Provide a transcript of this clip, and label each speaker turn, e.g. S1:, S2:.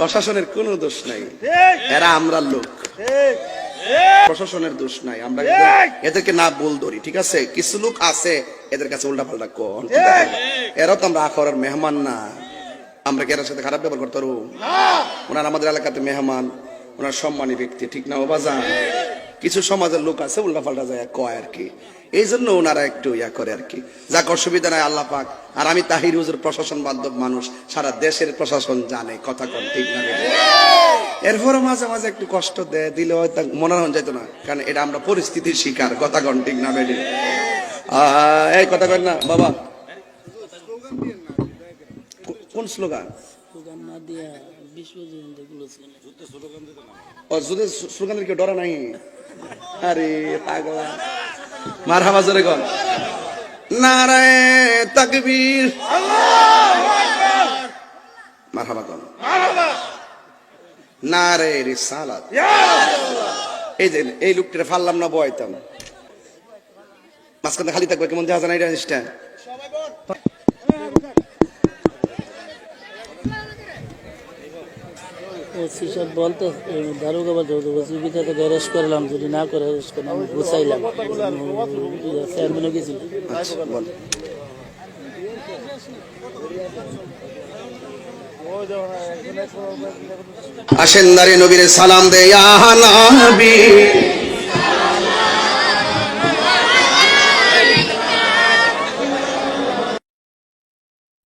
S1: প্রশাসনের কোনো দোষ নাই, এরা আমরা লোক, প্রশাসনের দোষ নাই। আমরা এদেরকে না বল ধরি, ঠিক আছে? কিছু লোক আছে এদের কাছে উল্টা পাল্টা কোন, এরাও তো আমরা আখড়ার মেহমান না, আমরা কি এর সাথে খারাপ ব্যবহার করতে পারবো? ওনার আমাদের এলাকাতে মেহমান, ওনার সম্মানী ব্যক্তি, ঠিক না? ও বাজান, কিছু সমাজের লোক আছে উল্টা পাল্টা যায় কয় আর কি, এই জন্য ওনারা একটু ইয়া করে আর কি। যাক, অসুবিধা নাই, আল্লাহ পাক। আর আমি তাহির হুজুর প্রশাসন বান্ধব মানুষ, সারা দেশের প্রশাসন জানে, কথা কন, ঠিক না? এরপরও মাঝে মাঝে একটু কষ্ট দিলে হয়তো মনে হন যেত না, কারণ এটা আমরা পরিস্থিতির শিকার, কথা কন, ঠিক না? বেডি এই কথা কন না বাবা। কোন স্লোগান? স্লোগানের কেউ ডরা নাই? আরে পাগলা, মারহাবা জোরে কন, নারায়ে তাকবীর, মারহাবা কন, নারায়ে রিসালাত। এই যে এই লোকটা ফাললাম না, বয়তাম মাঝখানে খালি থাকবে, কেমন দেখা যায় না এটা জিনিসটা?
S2: বলতো দারোগা বলতো অ্যারেস্ট করলাম, যদি না করে অ্যারেস্ট করলাম গুছাইলাম, চেয়ারম্যানও গেছিল।
S1: আসেন দাঁড়িয়ে নবীর সালাম দে ইয়া নবী।